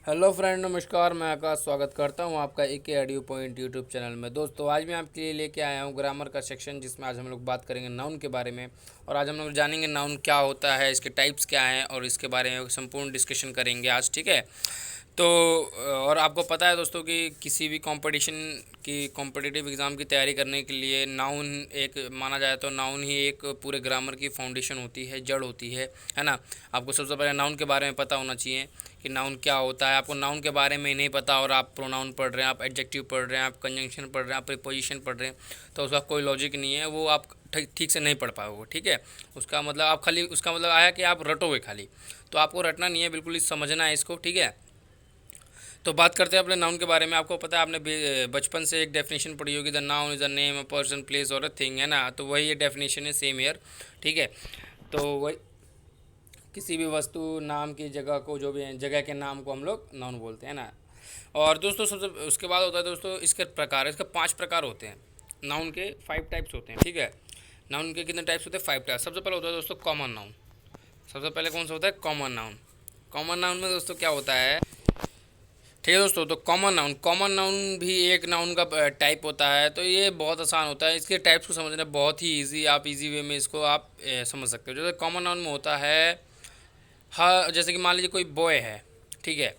Hello friend, नमस्कार। मैं आकाश स्वागत करता हूं आपका एके ऑडियो पॉइंट यूट्यूब चैनल में। दोस्तों, आज मैं आपके लिए लेके आया हूं ग्रामर का सेक्शन, जिसमें आज हम लोग बात करेंगे नाउन के बारे में। और आज हम लोग जानेंगे नाउन क्या होता है, इसके टाइप्स क्या हैं और इसके बारे में संपूर्ण डिस्कशन करेंगे आज। ठीक है। तो और आपको पता है दोस्तों कि किसी भी कंपटीशन की कॉम्पिटिटिव एग्ज़ाम की तैयारी करने के लिए नाउन एक माना जाए तो नाउन ही एक पूरे ग्रामर की फाउंडेशन होती है, जड़ होती है ना। आपको सबसे पहले नाउन के बारे में पता होना चाहिए कि नाउन क्या होता है। आपको नाउन के बारे में नहीं पता और आप प्रोनाउन पढ़ रहे हैं, आप एडजेक्टिव पढ़ रहे हैं, आप कंजंक्शन पढ़ रहे हैं, आप प्रीपोजिशन पढ़ रहे हैं, तो उसका कोई लॉजिक नहीं है, वो आप ठीक से नहीं पढ़ पाओगे। ठीक है। उसका मतलब आप खाली उसका मतलब आया कि आप रटोगे खाली, तो आपको रटना नहीं है, बिल्कुल ही समझना है इसको। ठीक है। तो बात करते हैं अपने नाउन के बारे में। आपको पता है, आपने बचपन से एक डेफिनेशन पढ़ी होगी, the noun is a name, a person, place और अ थिंग, है ना। तो वही ये डेफिनेशन है, सेम ईयर। ठीक है। तो वही किसी भी वस्तु, नाम की, जगह को, जो भी है जगह के नाम को हम लोग नाउन बोलते हैं ना। और दोस्तों सबसे उसके बाद होता है दोस्तों इसके प्रकार। इसके 5 प्रकार होते हैं। नाउन के 5 टाइप्स होते हैं। ठीक है। नाउन के कितने टाइप्स होते हैं? 5 टाइप्स। सबसे पहले होता है दोस्तों कॉमन नाउन। सबसे पहले कौन सा होता है? Common noun. कॉमन नाउन में दोस्तों क्या होता है? ठीक है दोस्तों, तो कॉमन नाउन भी एक नाउन का टाइप होता है। तो ये बहुत आसान होता है, इसके टाइप्स को समझना बहुत ही इजी। आप इजी वे में इसको आप समझ सकते हो। जैसे कॉमन नाउन में होता है, हाँ, जैसे कि मान लीजिए कोई बॉय है। ठीक है।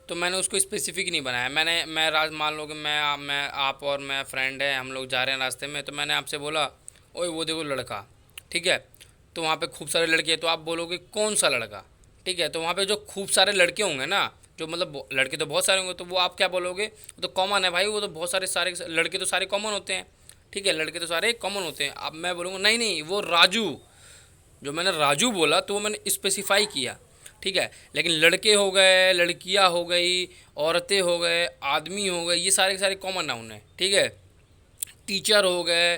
तो मैंने उसको स्पेसिफिक नहीं बनाया। मैं राज मान लो कि मैं आप और मैं फ्रेंड है, हम लोग जा रहे हैं रास्ते में, तो मैंने आपसे बोला, ओए वो देखो लड़का। ठीक है। तो वहाँ पे खूब सारे लड़के हैं, तो आप बोलोगे कौन सा लड़का। ठीक है। तो वहाँ पे जो खूब सारे लड़के होंगे ना, जो मतलब लड़के तो बहुत सारे होंगे, तो वो आप क्या बोलोगे? वो तो कॉमन है भाई, वो तो बहुत सारे लड़के तो सारे कॉमन होते हैं। ठीक है। लड़के तो सारे कॉमन होते हैं। अब मैं बोलूँगा नहीं नहीं, वो राजू, जो मैंने राजू बोला तो वो मैंने स्पेसिफाई किया। ठीक है। लेकिन लड़के हो गए, लड़कियां हो गई, औरतें हो गए, आदमी हो गए, ये सारे के सारे कॉमन नाउन है। ठीक है। टीचर हो गए,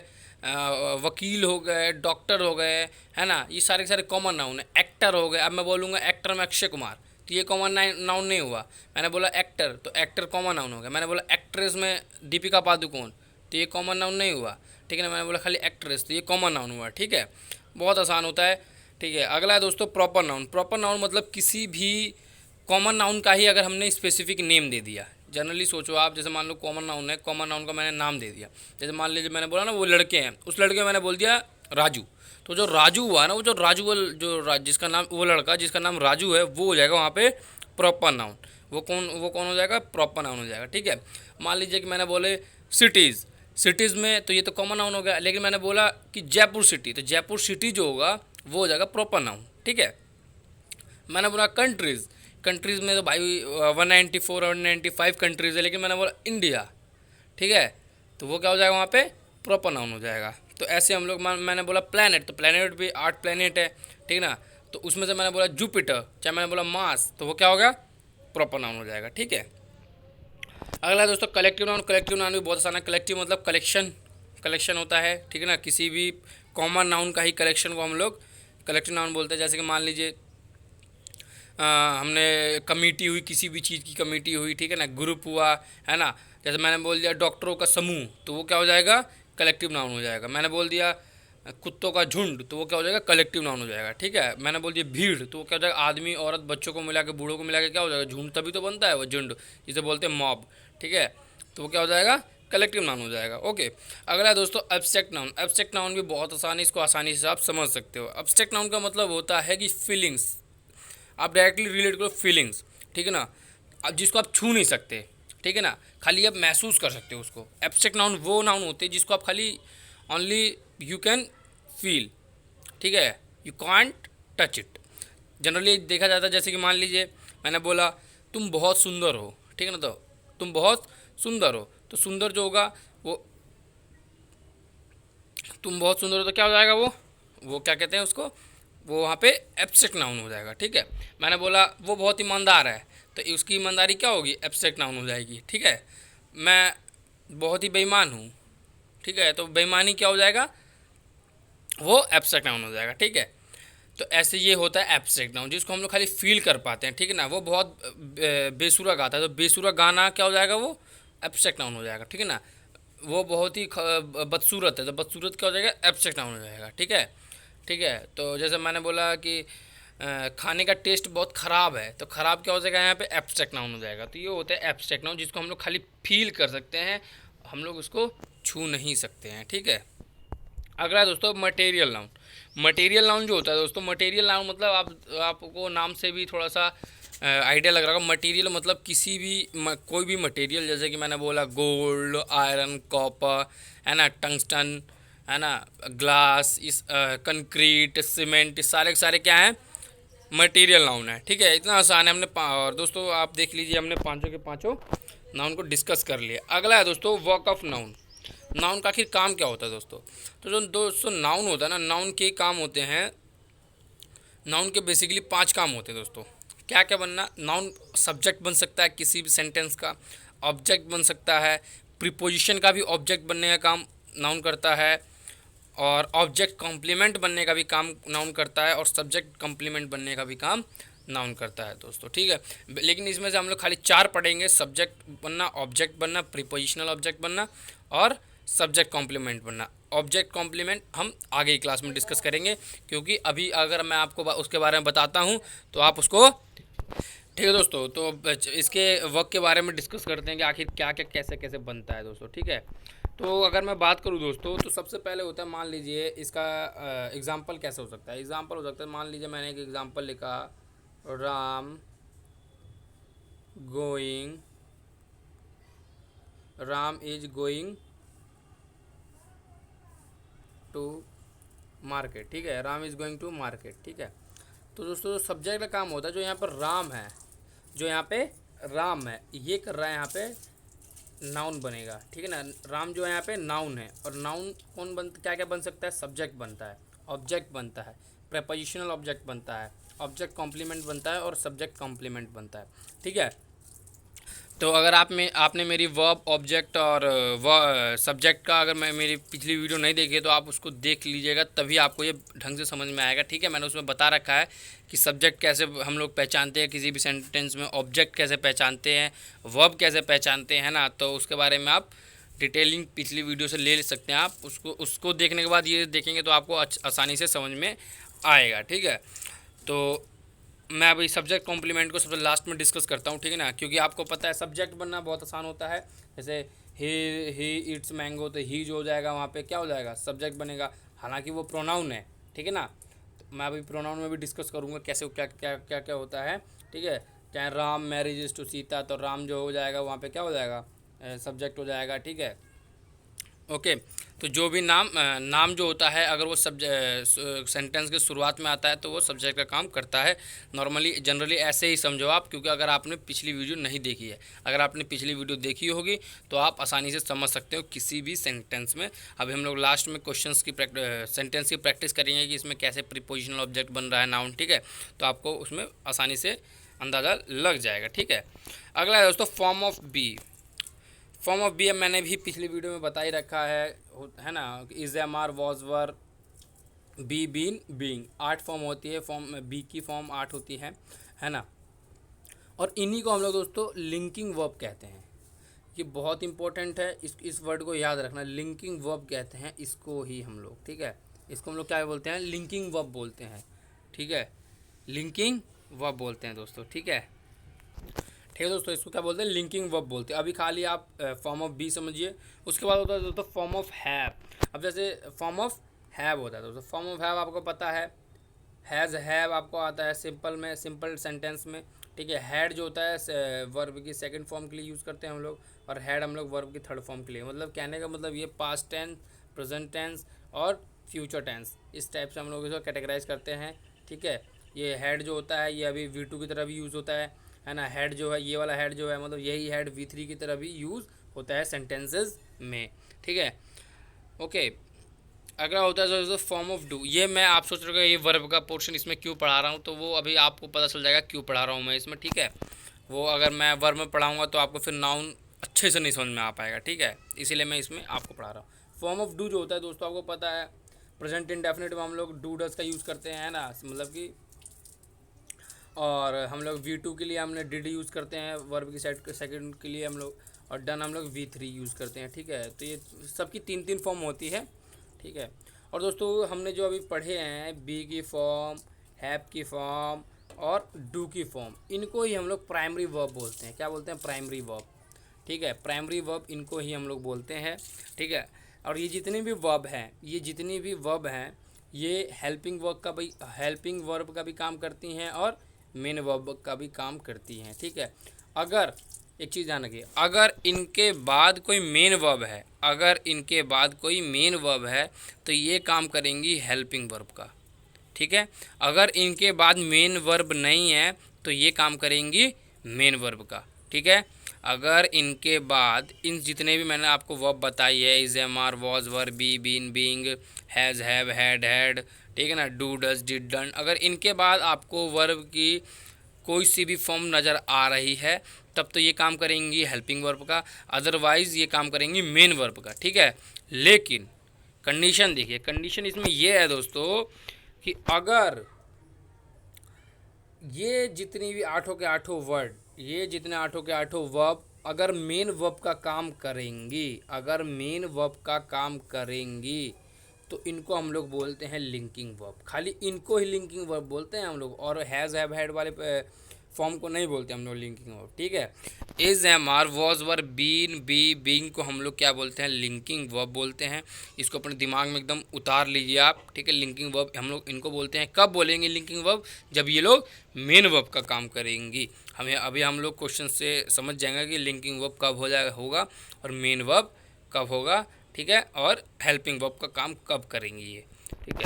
वकील हो गए, डॉक्टर हो गए, है ना, ये सारे के सारे कॉमन नाउन है। एक्टर हो गए। अब मैं बोलूँगा एक्टर में अक्षय कुमार, तो ये कॉमन नाउन नहीं हुआ। मैंने बोला एक्टर, तो एक्टर कॉमन नाउन हो गया। मैंने बोला एक्ट्रेस में दीपिका पादुकोण, तो ये कॉमन नाउन नहीं हुआ। ठीक है ना। मैंने बोला खाली एक्ट्रेस, तो ये कॉमन नाउन हुआ। ठीक है। बहुत आसान होता है। ठीक है। अगला है दोस्तों प्रॉपर नाउन। प्रॉपर नाउन मतलब किसी भी कॉमन नाउन का ही अगर हमने स्पेसिफिक नेम दे दिया। जनरली सोचो आप, जैसे मान लो कॉमन नाउन है, कॉमन नाउन का मैंने नाम दे दिया। जैसे मान लीजिए मैंने बोला ना वो लड़के हैं, उस लड़के में मैंने बोल दिया राजू। तो जो राजू हुआ ना, वो जो राजू जिसका नाम, वो लड़का जिसका नाम राजू है, वो हो जाएगा वहाँ पे प्रॉपर नाउन। वो कौन हो जाएगा? प्रॉपर नाउन हो जाएगा। ठीक है। मान लीजिए कि मैंने बोले सिटीज़। सिटीज़ में तो ये तो कॉमन नाउन हो गया, लेकिन मैंने बोला कि जयपुर सिटी, तो जयपुर सिटी जो होगा वो हो जाएगा प्रॉपर नाउन। ठीक है। मैंने बोला कंट्रीज़। कंट्रीज़ में तो भाई 194 और 195 कंट्रीज़ है, लेकिन मैंने बोला इंडिया। ठीक है। तो वो क्या हो जाएगा? वहाँ पे प्रॉपर नाउन हो जाएगा। तो ऐसे हम लोग, मैंने बोला प्लैनेट, तो प्लैनेट भी 8 प्लैनेट है। ठीक ना। तो उसमें से मैंने बोला जुपिटर, चाहे मैंने बोला मार्स, तो वो क्या होगा? प्रॉपर नाउन हो जाएगा। ठीक है। अगला है दोस्तों कलेक्टिव नाउन। कलेक्टिव नाउन भी बहुत आसान है। कलेक्टिव मतलब कलेक्शन, कलेक्शन होता है। ठीक है ना। किसी भी कॉमन नाउन का ही कलेक्शन को हम लोग कलेक्टिव नाउन बोलते हैं। जैसे कि मान लीजिए हमने कमेटी हुई, किसी भी चीज़ की कमेटी हुई। ठीक है ना। ग्रुप हुआ, है ना। जैसे मैंने बोल दिया डॉक्टरों का समूह, तो वो क्या हो जाएगा? कलेक्टिव नाउन हो जाएगा। मैंने बोल दिया कुत्तों का झुंड, तो वो क्या हो जाएगा? कलेक्टिव नाउन हो जाएगा। ठीक है। मैंने बोल दिया भीड़, तो वो क्या हो जाएगा? आदमी, औरत, बच्चों को मिला के, बूढ़ों को मिला के क्या हो जाएगा? झुंड, तभी तो बनता है वो झुंड, जिसे बोलते हैं मॉब। ठीक है। तो वो क्या हो जाएगा? कलेक्टिव नाउन हो जाएगा। ओके। अगला है दोस्तों एब्स्ट्रैक्ट नाउन। एब्स्ट्रैक्ट नाउन भी बहुत आसानी, इसको आसानी से आप समझ सकते हो। एब्स्ट्रैक्ट नाउन का मतलब होता है कि फीलिंग्स, आप डायरेक्टली रिलेट करो फीलिंग्स। ठीक है ना। अब जिसको आप छू नहीं सकते, ठीक है ना, खाली आप महसूस कर सकते हो उसको। एब्स्ट्रैक्ट नाउन वो नाउन होते हैं जिसको आप खाली ओनली यू कैन फील। ठीक है। You can't touch it. Generally देखा जाता है, जैसे कि मान लीजिए मैंने बोला तुम बहुत सुंदर हो। ठीक है ना। तो तुम बहुत सुंदर हो, तो सुंदर जो होगा वो, तुम बहुत सुंदर हो, तो क्या हो जाएगा? वो क्या कहते हैं उसको? वो वहाँ पे एब्स्ट्रैक्ट नाउन हो जाएगा। ठीक है। मैंने बोला वो बहुत ईमानदार है, तो उसकी ईमानदारी क्या होगी? एब्स्ट्रैक्ट नाउन हो जाएगी। ठीक है। मैं बहुत ही बेईमान हूँ। ठीक है। तो बेईमानी क्या हो जाएगा? वो एब्स्ट्रैक्ट नाउन हो जाएगा। ठीक है। तो ऐसे ये होता है एब्स्ट्रैक्ट नाउन, जिसको हम लोग खाली फील कर पाते हैं। ठीक है ना। वो बहुत बेसुरा गाता है, तो बेसुरा गाना क्या हो जाएगा? वो एब्स्ट्रैक्ट नाउन हो जाएगा। ठीक है ना। वो बहुत ही बदसूरत है, तो बदसूरत क्या हो जाएगा? एब्स्ट्रैक्ट नाउन हो जाएगा। ठीक है। ठीक है। तो जैसे मैंने बोला कि खाने का टेस्ट बहुत ख़राब है, तो ख़राब क्या हो जाएगा यहाँ पे, एब्स्ट्रैक्ट नाउन हो जाएगा। तो ये होता है एब्स्ट्रैक्ट नाउन, जिसको हम लोग खाली फील कर सकते हैं, हम लोग उसको छू नहीं सकते हैं, ठीक है। अगला है दोस्तों मटेरियल नाउन। मटेरियल नाउन जो होता है दोस्तों, मटेरियल नाउन मतलब आपको नाम से भी थोड़ा सा आइडिया लग रहा होगा। मटेरियल मतलब किसी भी कोई भी मटेरियल, जैसे कि मैंने बोला गोल्ड, आयरन, कॉपर, है ना, टंगस्टन, है ना, ग्लास, इस कंक्रीट, सीमेंट, सारे के सारे क्या हैं, मटेरियल नाउन है, ठीक है। इतना आसान है। हमने और दोस्तों आप देख लीजिए, हमने पांचों के पांचों नाउन को डिस्कस कर लिया। अगला है दोस्तों वर्क ऑफ नाउन। नाउन का आखिर काम क्या होता है दोस्तों? तो जो दोस्तों नाउन होता है ना, नाउन के काम होते हैं, नाउन के बेसिकली 5 काम होते हैं दोस्तों। क्या क्या बनना, नाउन सब्जेक्ट बन सकता है किसी भी सेंटेंस का, ऑब्जेक्ट बन सकता है, प्रीपोजिशन का भी ऑब्जेक्ट बनने का काम नाउन करता है, और ऑब्जेक्ट कॉम्प्लीमेंट बनने का भी काम नाउन करता है, और सब्जेक्ट कॉम्प्लीमेंट बनने का भी काम नाउन करता है दोस्तों, ठीक है। लेकिन इसमें से हम लोग खाली 4 पढ़ेंगे, सब्जेक्ट बनना, ऑब्जेक्ट बनना, प्रीपोजिशनल ऑब्जेक्ट बनना, और सब्जेक्ट कॉम्प्लीमेंट बनना। ऑब्जेक्ट कॉम्प्लीमेंट हम आगे की क्लास में डिस्कस करेंगे, क्योंकि अभी अगर मैं आपको उसके बारे में बताता हूँ तो आप उसको, ठीक है दोस्तों। तो इसके वर्क के बारे में डिस्कस करते हैं कि आखिर क्या क्या कैसे कैसे बनता है दोस्तों, ठीक है। तो अगर मैं बात करूँ दोस्तों, तो सबसे पहले होता है, मान लीजिए इसका एग्जांपल कैसे हो सकता है। एग्जांपल हो सकता है, मान लीजिए मैंने एक एग्जांपल लिखा, Ram going, Ram is going to market, ठीक है। Ram is going to market, ठीक है। तो दोस्तों सब्जेक्ट का काम होता है, जो यहाँ पर राम है, जो यहाँ पे राम है, ये कर रहा है, यहाँ पे नाउन बनेगा, ठीक है ना। राम जो है यहाँ पे नाउन है, और नाउन कौन क्या क्या बन सकता है, सब्जेक्ट बनता है, ऑब्जेक्ट बनता है, प्रेपोजिशनल ऑब्जेक्ट बनता है, ऑब्जेक्ट कॉम्प्लीमेंट बनता है, और सब्जेक्ट कॉम्प्लीमेंट बनता है, ठीक है। तो अगर आपने मेरी वर्ब, ऑब्जेक्ट और सब्जेक्ट का अगर मैं मेरी पिछली वीडियो नहीं देखी है, तो आप उसको देख लीजिएगा, तभी आपको ये ढंग से समझ में आएगा, ठीक है। मैंने उसमें बता रखा है कि सब्जेक्ट कैसे हम लोग पहचानते हैं किसी भी सेंटेंस में, ऑब्जेक्ट कैसे पहचानते हैं, वर्ब कैसे पहचानते हैं ना। तो उसके बारे में आप डिटेलिंग पिछली वीडियो से ले सकते हैं। आप उसको देखने के बाद ये देखेंगे तो आपको आसानी से समझ में आएगा, ठीक है। तो मैं अभी सब्जेक्ट कॉम्प्लीमेंट को सबसे लास्ट में डिस्कस करता हूँ, ठीक है ना, क्योंकि आपको पता है सब्जेक्ट बनना बहुत आसान होता है। जैसे ही ईट्स मैंगो, तो ही जो हो जाएगा वहाँ पे क्या हो जाएगा, सब्जेक्ट बनेगा, हालांकि वो प्रोनाउन है, ठीक है ना। तो मैं अभी प्रोनाउन में भी डिस्कस करूँगा कैसे क्या क्या क्या क्या होता है, ठीक है। चाहे राम मैरिज टू सीता, तो राम जो हो जाएगा वहाँ पे क्या हो जाएगा, सब्जेक्ट हो जाएगा, ठीक है, ओके। तो जो भी नाम जो होता है, अगर वो सेंटेंस के शुरुआत में आता है तो वो सब्जेक्ट का काम करता है। नॉर्मली जनरली ऐसे ही समझो आप, क्योंकि अगर आपने पिछली वीडियो नहीं देखी है, अगर आपने पिछली वीडियो देखी होगी तो आप आसानी से समझ सकते हो किसी भी सेंटेंस में। अभी हम लोग लास्ट में क्वेश्चंस की सेंटेंस की प्रैक्टिस करेंगे कि इसमें कैसे प्रीपोजिशनल ऑब्जेक्ट बन रहा है नाउन, ठीक है। तो आपको उसमें आसानी से अंदाज़ा लग जाएगा, ठीक है। अगला है दोस्तों form of be. Form of be अब मैंने भी पिछली वीडियो में बता ही रखा है ना। Is, am, are, was, were, be, been, being, 8 form होती है। फॉर्म बी की फॉर्म 8 होती है ना। और इन्हीं को हम लोग दोस्तों लिंकिंग वर्ब कहते हैं। ये बहुत इंपॉर्टेंट है, इस वर्ड को याद रखना, लिंकिंग वर्ब कहते हैं इसको ही हम लोग, ठीक है। इसको हम लोग क्या बोलते हैं, लिंकिंग वर्ब बोलते हैं, ठीक है। लिंकिंग वर्ब बोलते हैं दोस्तों, ठीक है। ठीक है दोस्तों, इसको क्या बोलते हैं, लिंकिंग वर्ब बोलते हैं। अभी खाली आप फॉर्म ऑफ बी समझिए। उसके बाद होता है दोस्तों फॉर्म ऑफ हैव। अब जैसे फॉर्म ऑफ हैव होता है दोस्तों, फॉर्म ऑफ हैव आपको पता है, हैज़, हैव आपको आता है सिंपल में, सिंपल सेंटेंस में, ठीक है। हैड जो होता है वर्ब की सेकंड फॉर्म के लिए यूज़ करते हैं हम लोग, और हैड हम लोग वर्ब की थर्ड फॉर्म के लिए। मतलब कहने का मतलब ये पास्ट टेंस, प्रेजेंट टेंस और फ्यूचर टेंस, इस टाइप से हम लोग इसको कैटेगराइज करते हैं, ठीक है। ये हैड जो होता है ये अभी V2 की तरह भी यूज़ होता है ना। हेड जो है, ये वाला हेड जो है, मतलब यही हेड V3 की तरह भी यूज़ होता है सेंटेंसेस में, ठीक है, ओके। अगला होता है दोस्तों फॉर्म ऑफ डू। ये मैं आप सोच रहे हो ये वर्ब का पोर्शन इसमें क्यों पढ़ा रहा हूँ, तो वो अभी आपको पता चल जाएगा क्यों पढ़ा रहा हूँ मैं इसमें, ठीक है। वो अगर मैं वर्ब में पढ़ाऊँगा तो आपको फिर नाउन अच्छे से नहीं समझ में आ पाएगा, ठीक है, इसीलिए मैं इसमें आपको पढ़ा रहा हूँ। फॉर्म ऑफ डू जो होता है दोस्तों, आपको पता है प्रेजेंट इंडेफिनिट में हम लोग डू डज का यूज़ करते हैं ना, मतलब कि, और हम लोग V2 के लिए हमने डिड यूज़ करते हैं, वर्ब की सेकंड के लिए हम लोग, और डन हम लोग V3 यूज़ करते हैं, ठीक है। तो ये सबकी 3 फॉर्म होती है, ठीक है। और दोस्तों हमने जो अभी पढ़े हैं, बी की फॉर्म, हैव की फॉर्म और डू की फॉर्म, इनको ही हम लोग प्राइमरी वर्ब बोलते हैं। क्या बोलते हैं? Primary verb. ठीक है, प्राइमरी वर्ब इनको ही हम लोग बोलते हैं। ठीक है, और ये जितने भी वर्ब हैं, ये हेल्पिंग वर्ब का भी काम करती हैं और मेन वर्ब का भी काम करती हैं। ठीक है, अगर एक चीज़ ध्यान रखिए, अगर इनके बाद कोई मेन वर्ब है तो ये काम करेंगी हेल्पिंग वर्ब का। ठीक है, अगर इनके बाद मेन वर्ब नहीं है तो ये काम करेंगी मेन वर्ब का। ठीक है, अगर इनके बाद इन जितने भी मैंने आपको वर्ब बताई है, is, am, are, was, were, be, been, being, has, have, had, had, ठीक है ना, डू, डज, डिड, डन, अगर इनके बाद आपको वर्ब की कोई सी भी फॉर्म नज़र आ रही है तब तो ये काम करेंगी हेल्पिंग वर्ब का, अदरवाइज़ ये काम करेंगी मेन वर्ब का। ठीक है, लेकिन कंडीशन देखिए, कंडीशन इसमें ये है दोस्तों कि अगर ये जितनी भी आठों के आठों वर्ब अगर मेन वर्ब का काम करेंगी तो इनको हम लोग बोलते हैं लिंकिंग वर्ब। खाली इनको ही लिंकिंग वर्ब बोलते हैं हम लोग, और हैज़, हैव, हैड वाले फॉर्म को नहीं बोलते हम लोग लिंकिंग वर्ब। ठीक है, is, am, are, was, were, been, be, being को हम लोग क्या बोलते हैं? लिंकिंग वर्ब बोलते हैं। इसको अपने दिमाग में एकदम उतार लीजिए आप। ठीक है, लिंकिंग वर्ब हम लोग इनको बोलते हैं। कब बोलेंगे लिंकिंग वर्ब? जब ये लोग मेन वर्ब का काम करेंगी। हम लोग क्वेश्चन से समझ जाएंगे कि लिंकिंग वर्ब कब होगा और मेन वर्ब कब होगा। ठीक है, और हेल्पिंग वर्ब का काम कब करेंगी ये। ठीक है,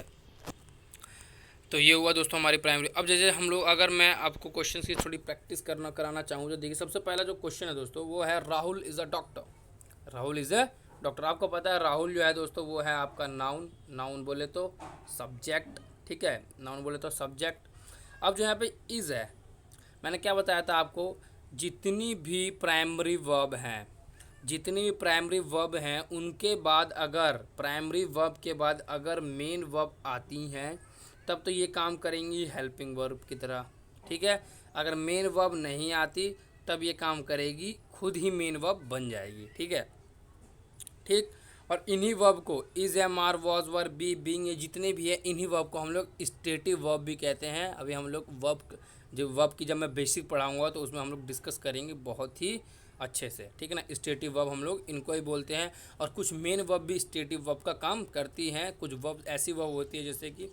तो ये हुआ दोस्तों हमारी प्राइमरी। अब जैसे हम लोग, अगर मैं आपको क्वेश्चन की थोड़ी प्रैक्टिस कराना चाहूँ तो देखिए, सबसे पहला जो क्वेश्चन है दोस्तों वो है Rahul is a doctor. Rahul is a doctor, आपको पता है राहुल जो है दोस्तों वो है आपका नाउन बोले तो सब्जेक्ट। ठीक है, नाउन बोले तो सब्जेक्ट। अब जो यहाँ पे इज़ है, मैंने क्या बताया था आपको, जितनी भी प्राइमरी वर्ब हैं उनके बाद अगर प्राइमरी वर्ब के बाद अगर मेन वर्ब आती हैं तब तो ये काम करेंगी हेल्पिंग वर्ब की तरह। ठीक है, अगर मेन वर्ब नहीं आती तब ये काम करेगी, खुद ही मेन वर्ब बन जाएगी। ठीक है, ठीक, और इन्हीं वर्ब को is, am, are, was, were, be, being, ये जितने भी है इन्हीं वर्ब को हम लोग स्टेटिव वर्ब भी कहते हैं। अभी हम लोग वर्ब की जब मैं बेसिक पढ़ाऊँगा तो उसमें हम लोग डिस्कस करेंगे बहुत ही अच्छे से। ठीक है ना, स्टेटिव वर्ब हम लोग इनको ही बोलते हैं। और कुछ मेन वर्ब भी स्टेटिव वर्ब का काम करती हैं। कुछ वर्ब ऐसी वर्ब होती है जैसे कि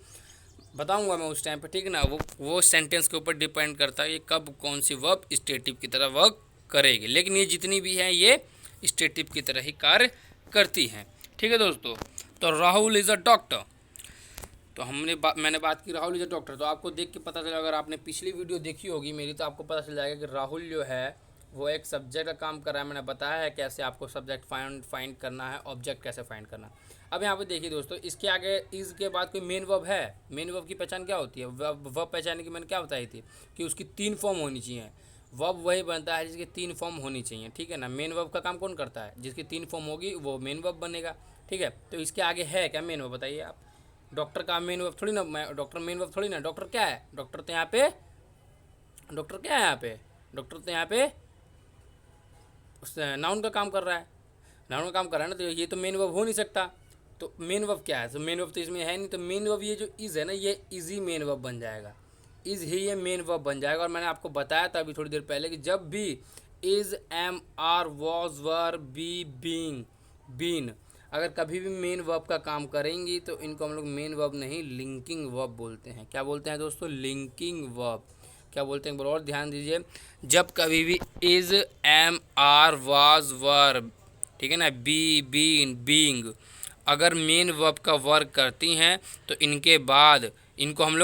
बताऊंगा मैं उस टाइम पे। ठीक है ना, वो सेंटेंस के ऊपर डिपेंड करता है ये कब कौन सी वर्ब स्टेटिव की तरह वर्क करेगी, लेकिन ये जितनी भी हैं ये स्टेटिव की तरह ही कार्य करती हैं। ठीक है दोस्तों, तो राहुल इज़ अ डॉक्टर, तो मैंने बात की राहुल इज़ अ डॉक्टर। तो आपको देख के पता चला, अगर आपने पिछली वीडियो देखी होगी मेरी तो आपको पता चल जाएगा कि राहुल जो है वो एक सब्जेक्ट का काम कर रहा है। मैंने बताया है कैसे आपको सब्जेक्ट फाइंड करना है, ऑब्जेक्ट कैसे फाइंड करना है। अब यहाँ पे देखिए दोस्तों, इसके आगे इज़ के बाद कोई मेन वर्ब है। मेन वर्ब की पहचान क्या होती है? वर्ब पहचान की मैंने क्या बताई थी कि उसकी 3 फॉर्म होनी चाहिए। वर्ब वही बनता है जिसकी 3 फॉर्म होनी चाहिए। ठीक है ना, मेन वर्ब का काम कौन करता है? जिसकी 3 फॉर्म होगी वो मेन वर्ब बनेगा। ठीक है, तो इसके आगे है क्या मेन वर्ब? बताइए आप। डॉक्टर का मेन वर्ब थोड़ी ना, डॉक्टर मेन वर्ब थोड़ी ना। डॉक्टर क्या है? डॉक्टर तो यहाँ पे उस नाउन का काम कर रहा है। ना, तो ये तो मेन वर्ब हो नहीं सकता। तो मेन वर्ब क्या है? तो मेन वर्ब तो इसमें है नहीं, तो मेन वर्ब ये जो इज़ है ना, ये इज़ ही मेन वर्ब बन जाएगा। इज़ ही ये मेन वर्ब बन जाएगा। और मैंने आपको बताया था अभी थोड़ी देर पहले कि जब भी is, am, are, was, were, be, being, been अगर कभी भी मेन वर्ब का काम करेंगी तो इनको हम लोग मेन वर्ब नहीं लिंकिंग वर्ब बोलते हैं। क्या बोलते हैं दोस्तों? Linking verb. क्या बोलते हैं बोलो, और ध्यान दीजिए, जब कभी भी is, am, are, was, verb, ठीक है ना, बी, बीन, बीइंग अगर मेन वर्ब का वर्क करती हैं तो इनको हम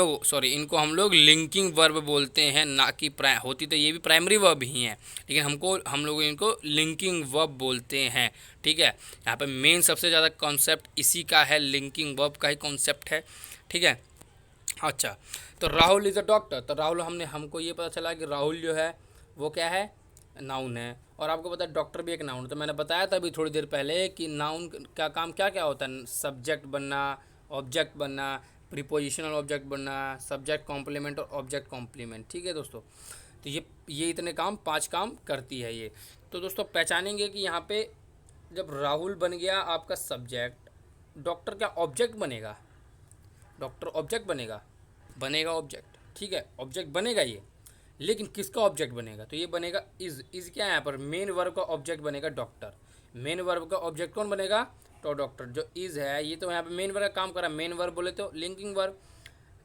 लोग लिंकिंग वर्ब बोलते हैं, ना कि होती तो ये भी प्राइमरी वर्ब ही हैं, लेकिन हम लोग इनको लिंकिंग वर्ब बोलते हैं। ठीक है, यहाँ पे मेन सबसे ज़्यादा कॉन्सेप्ट इसी का है, लिंकिंग वर्ब का ही कॉन्सेप्ट है। ठीक है, अच्छा, तो राहुल इज़ अ डॉक्टर। तो राहुल हमको ये पता चला कि राहुल जो है वो क्या है? नाउन है। और आपको पता है डॉक्टर भी एक नाउन है। तो मैंने बताया था अभी थोड़ी देर पहले कि नाउन का काम क्या क्या होता है? सब्जेक्ट बनना, ऑब्जेक्ट बनना, प्रीपोजिशनल ऑब्जेक्ट बनना, सब्जेक्ट कॉम्प्लीमेंट और ऑब्जेक्ट कॉम्प्लीमेंट। ठीक है दोस्तों, तो ये इतने काम 5 काम करती है ये। तो दोस्तों पहचानेंगे कि यहाँ पे जब राहुल बन गया आपका सब्जेक्ट, डॉक्टर क्या ऑब्जेक्ट बनेगा? डॉक्टर ऑब्जेक्ट बनेगा? बनेगा ऑब्जेक्ट, ठीक है, ऑब्जेक्ट बनेगा ये। लेकिन किसका ऑब्जेक्ट बनेगा, तो ये बनेगा इज क्या है यहाँ पर, मेन वर्ब का ऑब्जेक्ट बनेगा डॉक्टर। मेन वर्ब का ऑब्जेक्ट कौन बनेगा, तो डॉक्टर। जो इज है ये तो यहाँ पे मेन वर्ब का काम कर रहा है, मेन वर्ब बोले तो लिंकिंग वर्ब,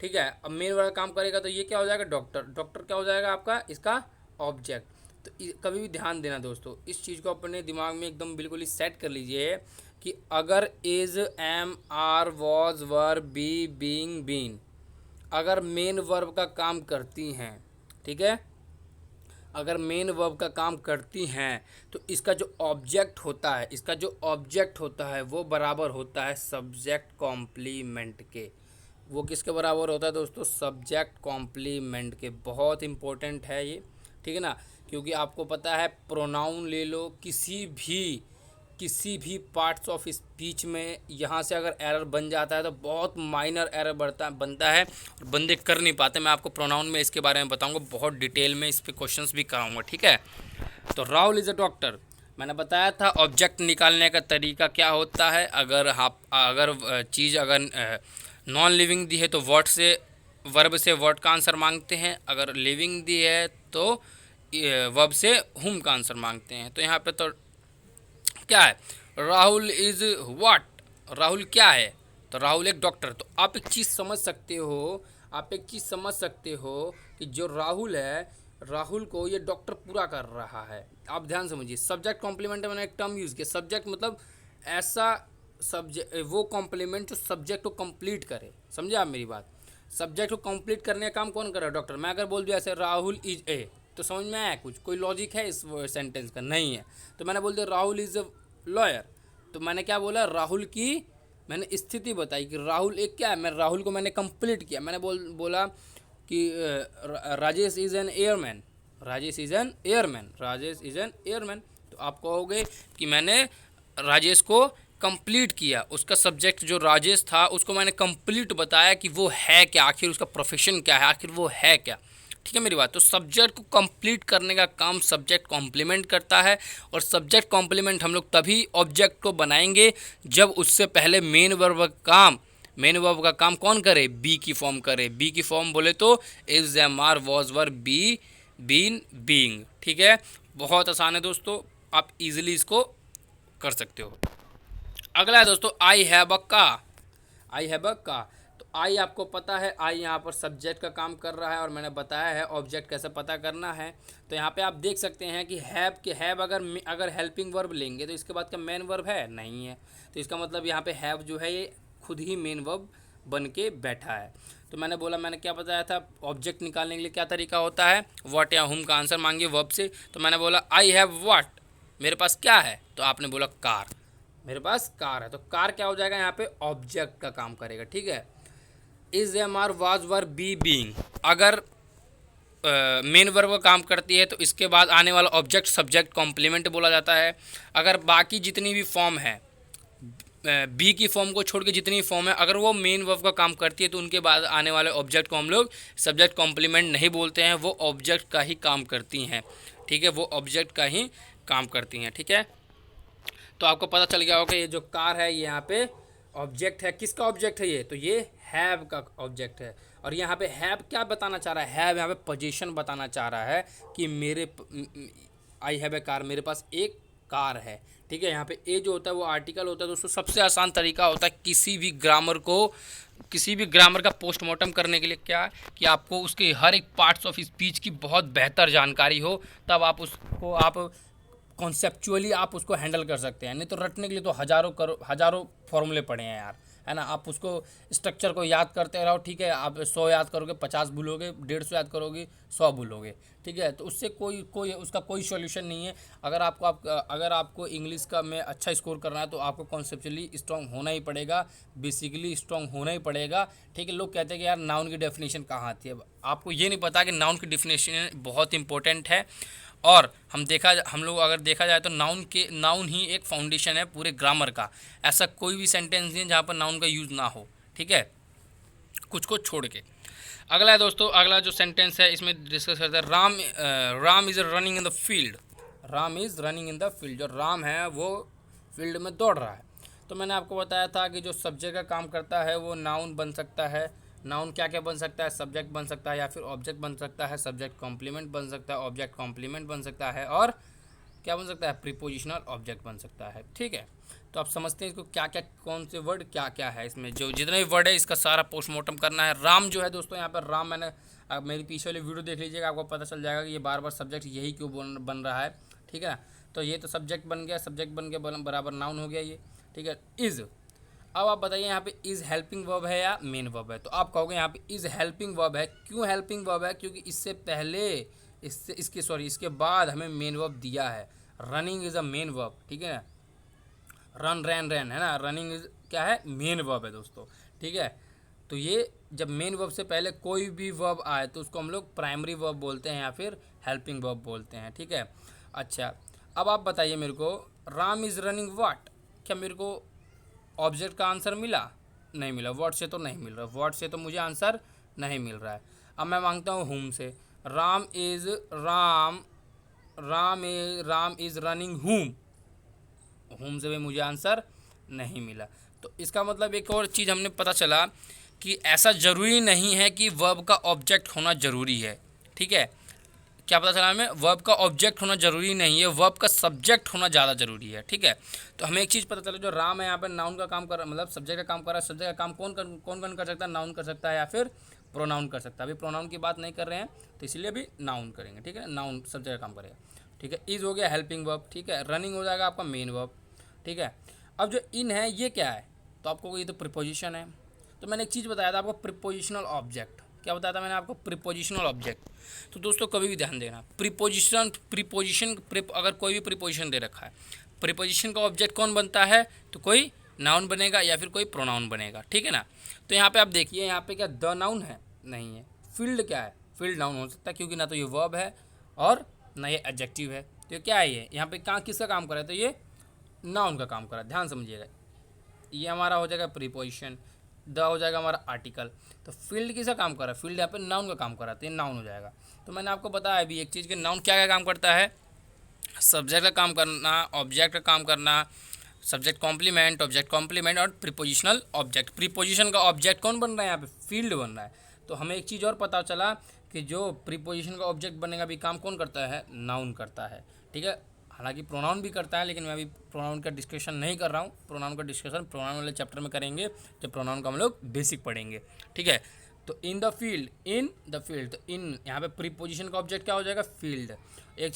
ठीक है। अब मेन वर्ब काम करेगा तो ये क्या हो जाएगा, डॉक्टर। डॉक्टर क्या हो जाएगा आपका, इसका ऑब्जेक्ट। तो कभी भी ध्यान देना दोस्तों, इस चीज़ को अपने दिमाग में एकदम बिल्कुल ही सेट कर लीजिए कि अगर is, am, are, was, were, be, being, been अगर मेन वर्ब का काम करती हैं, ठीक है, अगर मेन वर्ब का काम करती हैं तो इसका जो ऑब्जेक्ट होता है, इसका जो ऑब्जेक्ट होता है वो बराबर होता है सब्जेक्ट कॉम्प्लीमेंट के। वो किसके बराबर होता है दोस्तों, सब्जेक्ट कॉम्प्लीमेंट के। बहुत इंपॉर्टेंट है ये, ठीक है ना, क्योंकि आपको पता है प्रोनाउन ले लो, किसी भी पार्ट्स ऑफ स्पीच में यहाँ से अगर एरर बन जाता है तो बहुत माइनर एरर बनता है और बंदे कर नहीं पाते। मैं आपको प्रोनाउन में इसके बारे में बताऊंगा, बहुत डिटेल में इस पे क्वेश्चंस भी कराऊंगा, ठीक है। तो राहुल इज़ अ डॉक्टर, मैंने बताया था ऑब्जेक्ट निकालने का तरीका क्या होता है। अगर चीज़ अगर नॉन लिविंग दी है तो वर्ब से वर्ड का आंसर मांगते हैं, अगर लिविंग दी है तो वर्ब से हुम का आंसर मांगते हैं। तो यहाँ पे तो क्या है, राहुल इज़ व्हाट, राहुल क्या है, तो राहुल एक डॉक्टर। तो आप एक चीज़ समझ सकते हो, कि जो राहुल है, राहुल को ये डॉक्टर पूरा कर रहा है। आप ध्यान समझिए, सब्जेक्ट कॉम्प्लीमेंट मैंने एक टर्म यूज़ किया, सब्जेक्ट मतलब ऐसा सब्जेक्ट, वो कॉम्प्लीमेंट जो सब्जेक्ट को कंप्लीट करे, समझे आप मेरी बात। सब्जेक्ट को कंप्लीट करने का काम कौन कर रहा है, डॉक्टर। मैं अगर बोल दिया ऐसे राहुल इज ए, तो समझ में आया कुछ, कोई लॉजिक है इस सेंटेंस का, नहीं है। तो मैंने बोल दिया राहुल इज़ अ लॉयर, तो मैंने क्या बोला, राहुल की मैंने स्थिति बताई कि राहुल एक क्या है, मैं राहुल को मैंने कंप्लीट किया। मैंने बोला कि Rajesh is an airman, Rajesh is an airman. तो आप कहोगे कि मैंने राजेश को कंप्लीट किया, उसका सब्जेक्ट जो राजेश था उसको मैंने कंप्लीट बताया कि वो है क्या, आखिर उसका प्रोफेशन क्या है, आखिर वो है क्या, ठीक है मेरी बात। तो सब्जेक्ट को कंप्लीट करने का काम सब्जेक्ट कॉम्प्लीमेंट करता है, और सब्जेक्ट कॉम्प्लीमेंट हम लोग तभी ऑब्जेक्ट को बनाएंगे जब उससे पहले मेन वर्ब का काम कौन करे, बी की फॉर्म करे। बी की फॉर्म बोले तो is, am, are, was, were, be, been, being, ठीक है। बहुत आसान है दोस्तों, आप इजीली इसको कर सकते हो। अगला है दोस्तों आई हैव अ का। तो आई आपको पता है, आई यहाँ पर सब्जेक्ट का काम कर रहा है, और मैंने बताया है ऑब्जेक्ट कैसे पता करना है। तो यहाँ पे आप देख सकते हैं कि हैव अगर हेल्पिंग वर्ब लेंगे तो इसके बाद का मेन वर्ब है नहीं है, तो इसका मतलब यहाँ पे हैव जो है ये खुद ही मेन वर्ब बन के बैठा है। तो मैंने क्या बताया था, ऑब्जेक्ट निकालने के लिए क्या तरीका होता है, व्हाट या हुम का आंसर मांगिए वर्ब से। तो मैंने बोला आई हैव व्हाट, मेरे पास क्या है, तो आपने बोला कार, मेरे पास कार है। तो कार क्या हो जाएगा, यहाँ पे ऑब्जेक्ट का काम करेगा, ठीक है। Is, am, are, was, were, be, being अगर मेन वर्ब का काम करती है तो इसके बाद आने वाला ऑब्जेक्ट सब्जेक्ट कॉम्प्लीमेंट बोला जाता है। अगर बाकी जितनी भी फॉर्म है, बी की फॉर्म को छोड़ के जितनी फॉर्म है, अगर वो मेन वर्ब का काम करती है तो उनके बाद आने वाले ऑब्जेक्ट को हम लोग सब्जेक्ट कॉम्प्लीमेंट नहीं बोलते हैं, वो ऑब्जेक्ट का ही काम करती हैं, ठीक है, वो ऑब्जेक्ट का ही काम करती हैं, ठीक है। तो आपको पता चल गया होगा ये जो कार है ये यहाँ पे ऑब्जेक्ट है। किसका ऑब्जेक्ट है ये, तो ये हैव का ऑब्जेक्ट है। और यहाँ पे हैव क्या बताना चाह रहा है, हैव यहाँ पे पोजीशन बताना चाह रहा है कि आई हैव ए कार, मेरे पास एक कार है, ठीक है। यहाँ पे ए जो होता है वो आर्टिकल होता है दोस्तों। सबसे आसान तरीका होता है किसी भी ग्रामर का पोस्टमार्टम करने के लिए क्या, कि आपको उसके हर एक पार्ट्स ऑफ स्पीच की बहुत बेहतर जानकारी हो, तब आप कॉन्सेप्चुअली आप उसको हैंडल कर सकते हैं। नहीं तो रटने के लिए तो हज़ारों फॉर्मूले पड़े हैं यार, है ना। आप उसको स्ट्रक्चर को याद करते रहो, ठीक है। आप 100 याद करोगे 50 भूलोगे, 150 याद करोगे 100 भूलोगे, ठीक है। तो उससे उसका कोई सॉल्यूशन नहीं है। अगर आपको इंग्लिश का में अच्छा स्कोर करना है तो आपको कॉन्सेप्चुअली स्ट्रॉन्ग होना ही पड़ेगा, बेसिकली स्ट्रॉन्ग होना ही पड़ेगा, ठीक है। लोग कहते हैं कि यार नाउन की डेफिनेशन कहाँ आती है, आपको ये नहीं पता कि नाउन की डेफिनेशन बहुत इंपॉर्टेंट है। और हम लोग अगर देखा जाए तो नाउन ही एक फाउंडेशन है पूरे ग्रामर का। ऐसा कोई भी सेंटेंस नहीं है जहाँ पर नाउन का यूज़ ना हो, ठीक है, कुछ को छोड़ के। अगला है दोस्तों, अगला जो सेंटेंस है इसमें डिस्कस करते हैं Ram is running in the field. Ram is running in the field, जो राम है वो फील्ड में दौड़ रहा है। तो मैंने आपको बताया था कि जो सब्जेक्ट का काम करता है वो नाउन बन सकता है, नाउन क्या क्या बन सकता है, सब्जेक्ट बन सकता है या फिर ऑब्जेक्ट बन सकता है, सब्जेक्ट कॉम्प्लीमेंट बन सकता है, ऑब्जेक्ट कॉम्प्लीमेंट बन सकता है, और क्या बन सकता है, प्रीपोजिशनल ऑब्जेक्ट बन सकता है। ठीक है, तो आप समझते हैं इसको क्या क्या, कौन से वर्ड क्या क्या है इसमें, जो जितने भी वर्ड है इसका सारा पोस्टमार्टम करना है। राम जो है दोस्तों, यहाँ पर राम मैंने, आप मेरी पीछे वाली वीडियो देख लीजिएगा, आपको पता चल जाएगा कि ये बार बार सब्जेक्ट यही क्यों बन रहा है। ठीक है, तो ये तो सब्जेक्ट बन गया, सब्जेक्ट बन गया बराबर नाउन हो गया ये। ठीक है, इज़, अब आप बताइए यहाँ पे इज़ हेल्पिंग वर्ब है या मेन वर्ब है, तो आप कहोगे यहाँ पे इज़ हेल्पिंग वर्ब है। क्यों हेल्पिंग वर्ब है, क्योंकि इससे पहले इसके बाद हमें मेन वर्ब दिया है। Running is a main verb, ठीक है, रन रैन रैन है ना, रनिंग इज क्या है, मेन वर्ब है दोस्तों। ठीक है, तो ये जब मेन वर्ब से पहले कोई भी वर्ब आए तो उसको हम लोग प्राइमरी वर्ब बोलते हैं या फिर हेल्पिंग वर्ब बोलते हैं। ठीक है, अच्छा अब आप बताइए मेरे को, राम इज़ रनिंग वाट, क्या मेरे को ऑब्जेक्ट का आंसर मिला? नहीं मिला, वर्ड से तो नहीं मिल रहा, वर्ड से तो मुझे आंसर नहीं मिल रहा है। अब मैं मांगता हूँ हुम से, Ram is Ram is running home से भी मुझे आंसर नहीं मिला। तो इसका मतलब एक और चीज़ हमने पता चला कि ऐसा ज़रूरी नहीं है कि वर्ब का ऑब्जेक्ट होना ज़रूरी है। ठीक है, क्या पता चला हमें, वर्ब का ऑब्जेक्ट होना ज़रूरी नहीं है, वर्ब का सब्जेक्ट होना ज़्यादा ज़रूरी है। ठीक है, तो हमें एक चीज़ पता चला, जो राम है यहाँ पर नाउन का काम कर रहा है, मतलब सब्जेक्ट का काम कर रहा है। सब्जेक्ट का काम कौन कर सकता है, नाउन कर सकता है या फिर प्रोनाउन कर सकता है। अभी प्रोनाउन की बात नहीं कर रहे हैं तो इसलिए अभी नाउन करेंगे। ठीक है, नाउन सब्जेक्ट का काम करेगा। ठीक है, इज़ हो गया हेल्पिंग वर्ब। ठीक है, रनिंग हो जाएगा आपका मेन वर्ब। ठीक है, अब जो इन है ये क्या है, तो आपको ये तो प्रीपोजिशन है। तो मैंने एक चीज़ बताया था आपको, प्रीपोजिशनल ऑब्जेक्ट। क्या बताया था मैंने आपको, प्रीपोजिशनल ऑब्जेक्ट। तो दोस्तों कभी भी ध्यान देना, प्रीपोजिशन अगर कोई भी प्रीपोजिशन दे रखा है, प्रीपोजिशन का ऑब्जेक्ट कौन बनता है, तो कोई नाउन बनेगा या फिर कोई प्रोनाउन बनेगा। ठीक है ना, तो यहाँ पे आप देखिए, यहाँ पे क्या द नाउन है, नहीं है। फील्ड क्या है, फील्ड नाउन हो सकता है, क्योंकि ना तो ये वर्ब है और ना ये एडजेक्टिव है। तो क्या है ये, यहाँ पे कहाँ किसका काम कर रहा है, तो ये नाउन का काम कर रहा है। ध्यान समझिएगा, ये हमारा हो जाएगा प्रीपोजिशन, द हो जाएगा हमारा आर्टिकल। तो फील्ड किसका काम कर रहा है, फील्ड यहाँ पे नाउन का काम कर रहा है, तो ये नाउन हो जाएगा। तो मैंने आपको बताया अभी एक चीज़ कि नाउन क्या क्या काम करता है, सब्जेक्ट का काम करना, ऑब्जेक्ट का काम करना, सब्जेक्ट कॉम्प्लीमेंट और प्रीपोजिशनल ऑब्जेक्ट। प्रीपोजिशन का ऑब्जेक्ट कौन बन रहा है, यहाँ पे फील्ड बन रहा है। तो हमें एक चीज़ और पता चला कि जो प्रीपोजिशन का ऑब्जेक्ट बनेगा भी काम कौन करता है, नाउन करता है। ठीक है, हालांकि प्रोनाउन भी करता है, लेकिन मैं अभी प्रोनाउन का डिस्कशन नहीं कर रहा हूँ। प्रोनाउन का डिस्कशन प्रोनाउन वाले चैप्टर में करेंगे जब प्रोनाउन का हम लोग बेसिक पढ़ेंगे। ठीक है, तो इन द फील्ड, तो इन यहाँ पे प्रीपोजिशन का ऑब्जेक्ट क्या हो जाएगा, फील्ड। एक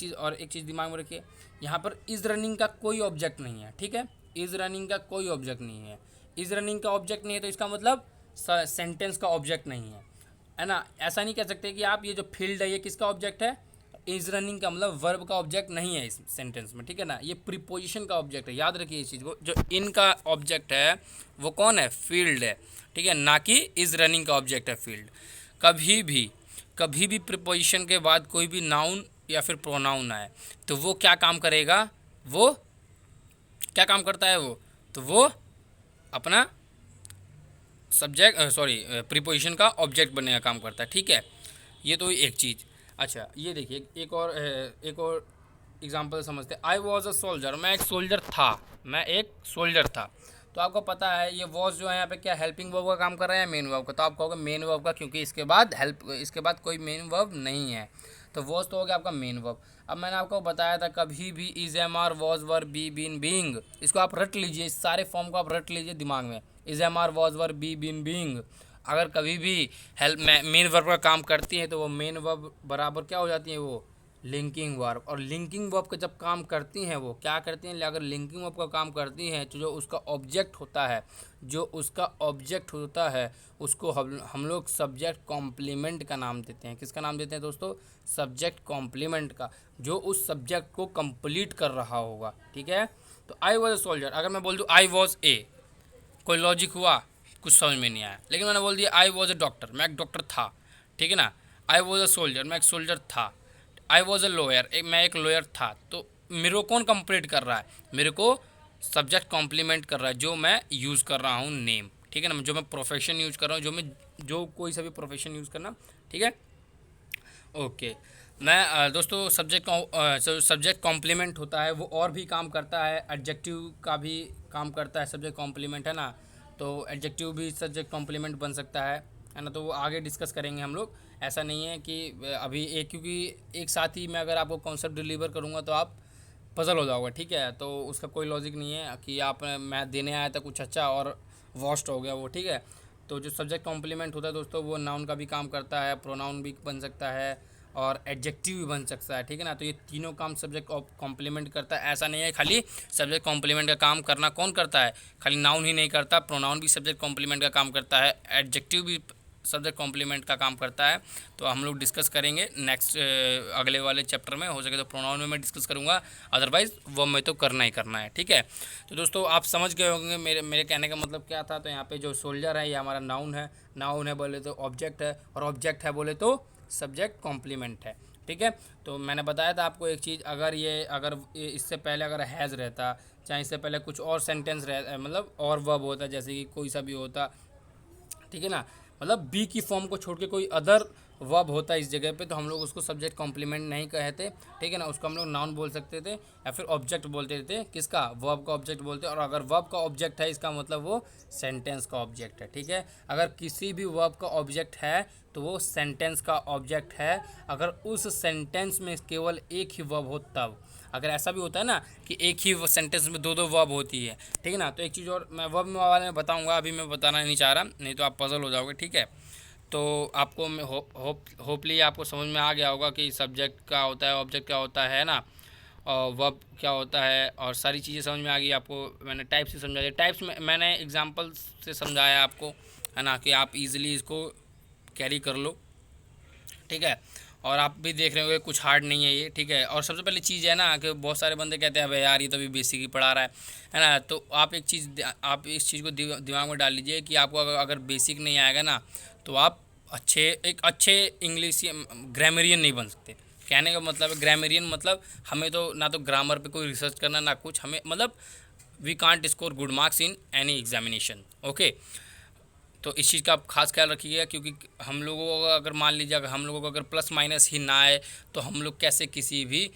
चीज़ दिमाग में रखिए, यहाँ पर इज़ रनिंग का कोई ऑब्जेक्ट नहीं है। ठीक है, इज़ रनिंग का कोई ऑब्जेक्ट नहीं है। इज़ रनिंग का ऑब्जेक्ट नहीं है तो इसका मतलब सेंटेंस का ऑब्जेक्ट नहीं है ना। ऐसा नहीं कह सकते कि आप ये जो फील्ड है ये किसका ऑब्जेक्ट है, इज़ रनिंग का मतलब वर्ब का ऑब्जेक्ट नहीं है इस सेंटेंस में। ठीक है ना, ये प्रीपोजिशन का ऑब्जेक्ट है। याद रखिए इस चीज़ को, जो इनका ऑब्जेक्ट है वो कौन है, फील्ड है। ठीक है, ना कि इज़ रनिंग का ऑब्जेक्ट है फील्ड। कभी भी प्रीपोजिशन के बाद कोई भी नाउन या फिर प्रोनाउन आए तो वो क्या काम करेगा, वो क्या काम करता है, वो तो वो अपना प्रीपोजिशन का ऑब्जेक्ट बनने का काम करता है। ठीक है, ये तो एक चीज़। अच्छा ये देखिए, एक और एग्जांपल समझते हैं। आई वॉज अ सोल्जर, मैं एक सोल्जर था। तो आपको पता है ये वॉज जो है यहाँ पे क्या हेल्पिंग वर्ब का काम कर रहा है, मेन वर्ब का। तो आप कहोगे मेन वर्ब का, क्योंकि इसके बाद कोई मेन वर्ब नहीं है, तो वॉज तो हो गया आपका मेन वर्ब। अब मैंने आपको बताया था कभी भी is am are was were be been being, इसको आप रट लीजिए, इस सारे फॉर्म को आप रट लीजिए दिमाग में। Is am are was were be been being, अगर कभी भी हेल्प मेन वर्ब का काम करती है तो वो मेन वर्ब बराबर क्या हो जाती है, वो लिंकिंग वर्ब। और लिंकिंग वर्ब का जब काम करती हैं वो क्या करती हैं, अगर लिंकिंग वर्ब का काम करती हैं तो जो उसका ऑब्जेक्ट होता है उसको हम लोग सब्जेक्ट कॉम्प्लीमेंट का नाम देते हैं। किसका नाम देते हैं दोस्तों, सब्जेक्ट कॉम्प्लीमेंट का, जो उस सब्जेक्ट को कंप्लीट कर रहा होगा। ठीक है, तो आई वॉज अ सोल्जर, अगर मैं बोल दूँ आई वॉज ए, कोई लॉजिक हुआ, कुछ समझ में नहीं आया। लेकिन मैंने बोल दिया आई वॉज अ डॉक्टर, मैं एक डॉक्टर था। ठीक है ना, आई वॉज अ सोल्जर, मैं एक सोल्जर था। आई वॉज अ लॉयर, मैं एक लॉयर था। तो मेरे को कौन कंप्लीट कर रहा है, मेरे को सब्जेक्ट कॉम्प्लीमेंट कर रहा है, जो मैं यूज़ कर रहा हूँ नेम। ठीक है ना, जो मैं प्रोफेशन यूज़ कर रहा हूँ, जो कोई सा भी प्रोफेशन यूज़ करना। ठीक है, ओके। मैं दोस्तों सब्जेक्ट कॉम्प्लीमेंट होता है, वो और भी काम करता है, एडजेक्टिव का भी काम करता है सब्जेक्ट कॉम्प्लीमेंट, है ना। तो एडजेक्टिव भी सब्जेक्ट कॉम्प्लीमेंट बन सकता है। है ना। तो वो आगे डिस्कस करेंगे हम लोग। ऐसा नहीं है कि अभी एक, क्योंकि एक साथ ही मैं अगर आपको कॉन्सेप्ट डिलीवर करूँगा तो आप पजल हो जाओगे, ठीक है। तो उसका कोई लॉजिक नहीं है कि आप मैं देने आया था कुछ अच्छा और वॉस्ट हो गया वो, ठीक है। तो जो सब्जेक्ट कॉम्प्लीमेंट होता है दोस्तों, वो नाउन का भी काम करता है, प्रोनाउन भी बन सकता है और एडजेक्टिव भी बन सकता है, ठीक है ना। तो ये तीनों काम सब्जेक्ट कॉम्प्लीमेंट करता है। ऐसा नहीं है खाली सब्जेक्ट कॉम्प्लीमेंट का काम करना कौन करता है, खाली नाउन ही नहीं करता, प्रोनाउन भी सब्जेक्ट कॉम्प्लीमेंट का काम करता है, एडजेक्टिव भी सब्जेक्ट कॉम्प्लीमेंट का काम करता है। तो हम लोग डिस्कस करेंगे नेक्स्ट अगले वाले चैप्टर में। हो सके तो प्रोनाउन में मैं डिस्कस करूँगा, अदरवाइज़ वो मैं तो करना ही करना है, ठीक है। तो दोस्तों आप समझ गए होंगे मेरे कहने का मतलब क्या था। तो यहाँ पे जो सोल्जर है ये हमारा नाउन है, नाउन है बोले तो ऑब्जेक्ट है, और ऑब्जेक्ट है बोले तो सब्जेक्ट कॉम्प्लीमेंट है, ठीक है। तो मैंने बताया था आपको एक चीज़, अगर ये इससे पहले अगर हैज़ रहता, चाहे इससे पहले कुछ और सेंटेंस रह मतलब और वर्ब होता, जैसे कि कोई सा भी होता, ठीक है ना, मतलब बी की फॉर्म को छोड़ के कोई अदर वर्ब होता है इस जगह पे, तो हम लोग उसको सब्जेक्ट कॉम्प्लीमेंट नहीं कहते, ठीक है ना। उसको हम लोग नाउन बोल सकते थे या फिर ऑब्जेक्ट बोलते थे। किसका? वर्ब का ऑब्जेक्ट बोलते हैं। और अगर वर्ब का ऑब्जेक्ट है इसका मतलब वो सेंटेंस का ऑब्जेक्ट है, ठीक है। अगर किसी भी वर्ब का ऑब्जेक्ट है तो वो सेंटेंस का ऑब्जेक्ट है, अगर उस सेंटेंस में केवल एक ही वर्ब हो तब। अगर ऐसा भी होता है ना कि एक ही सेंटेंस में दो दो वर्ब होती है, ठीक है ना। तो एक चीज़ और मैं वर्ब में वाले में बताऊंगा, अभी मैं बताना नहीं चाह रहा, नहीं तो आप पजल हो जाओगे, ठीक है। तो आपको मैं होपली आपको समझ में आ गया होगा कि सब्जेक्ट क्या होता है, ऑब्जेक्ट क्या होता है ना, और वर्ब क्या होता है, और सारी चीज़ें समझ में आ गई आपको। मैंने टाइप्स से समझा दिया, टाइप्स में मैंने एग्जांपल से समझाया आपको, है ना, कि आप इजीली इसको कैरी कर लो, ठीक है। और आप भी देख रहे होंगे कुछ हार्ड नहीं है ये, ठीक है। और सबसे पहले चीज़ है ना कि बहुत सारे बंदे कहते हैं भाई यार ये तो अभी बेसिक ही पढ़ा रहा है ना। तो आप एक चीज़, आप इस चीज़ को दिमाग में डाल लीजिए कि आपको अगर बेसिक नहीं आएगा ना तो आप एक अच्छे इंग्लिश ग्रामरियन नहीं बन सकते। कहने का मतलब है ग्रामरियन मतलब हमें तो ना तो ग्रामर पे कोई रिसर्च करना ना कुछ, हमें मतलब we can't score good marks in any examination, okay. तो इस चीज़ का आप खास ख्याल रखिएगा, क्योंकि हम लोगों को अगर मान लीजिए अगर हम लोगों को अगर प्लस माइनस ही ना आए तो हम लोग कैसे किसी भी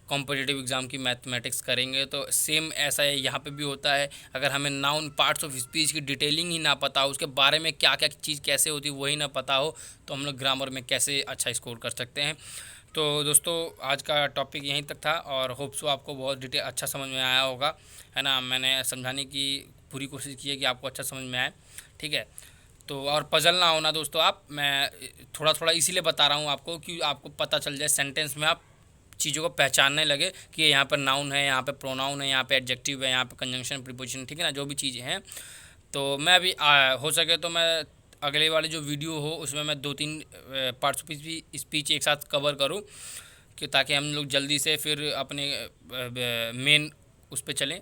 कॉम्पिटिटिव एग्ज़ाम की मैथमेटिक्स करेंगे। तो सेम ऐसा है यहाँ पे भी होता है। अगर हमें नाउन पार्ट्स ऑफ स्पीच की डिटेलिंग ही ना पता हो, उसके बारे में क्या क्या चीज़ कैसे होती है वही ना पता हो, तो हम लोग ग्रामर में कैसे अच्छा स्कोर कर सकते हैं। तो दोस्तों आज का टॉपिक यहीं तक था, और होप सो आपको बहुत डिटेल अच्छा समझ में आया होगा, है ना। मैंने समझाने की पूरी कोशिश की है कि आपको अच्छा समझ में आए, ठीक है। तो और पजल ना होना दोस्तों, आप मैं थोड़ा थोड़ा इसीलिए बता रहा हूँ आपको कि आपको पता चल जाए, सेंटेंस में आप चीज़ों को पहचानने लगे कि यहाँ पर नाउन है, यहाँ पे प्रोनाउन है, यहाँ पे एडजेक्टिव है, यहाँ पे कंजंक्शन प्रीपोजिशन, ठीक है ना, जो भी चीज़ें हैं। तो मैं अभी हो सके तो मैं अगले वाले जो वीडियो हो उसमें मैं 2-3 पार्ट्स ऑफ स्पीच एक साथ कवर करूँ, कि ताकि हम लोग जल्दी से फिर अपने मेन उस पर चलें,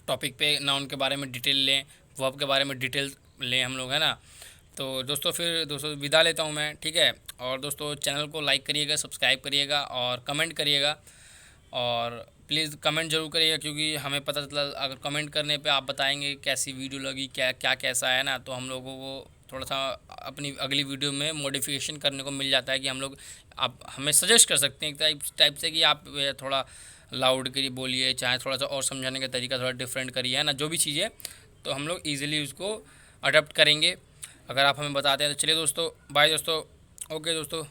टॉपिक पे, नाउन के बारे में डिटेल लें, वर्ब के बारे में डिटेल लें हम लोग, है ना। तो दोस्तों फिर दोस्तों विदा लेता हूँ मैं, ठीक है। और दोस्तों चैनल को लाइक करिएगा, सब्सक्राइब करिएगा और कमेंट करिएगा, और प्लीज़ कमेंट ज़रूर करिएगा, क्योंकि हमें पता चला अगर कमेंट करने पे आप बताएंगे कैसी वीडियो लगी, क्या क्या कैसा है ना, तो हम लोगों को थोड़ा सा अपनी अगली वीडियो में मॉडिफिकेशन करने को मिल जाता है कि हम लोग, आप हमें सजेस्ट कर सकते हैं एक टाइप से कि आप थोड़ा लाउड करिए, बोलिए, चाहे थोड़ा सा और समझाने का तरीका थोड़ा डिफरेंट करिए, है ना, जो भी चीज़ें, तो हम लोग ईज़िली उसको अडोप्ट करेंगे अगर आप हमें बताते हैं। तो चलिए दोस्तों, बाय दोस्तों, ओके दोस्तों।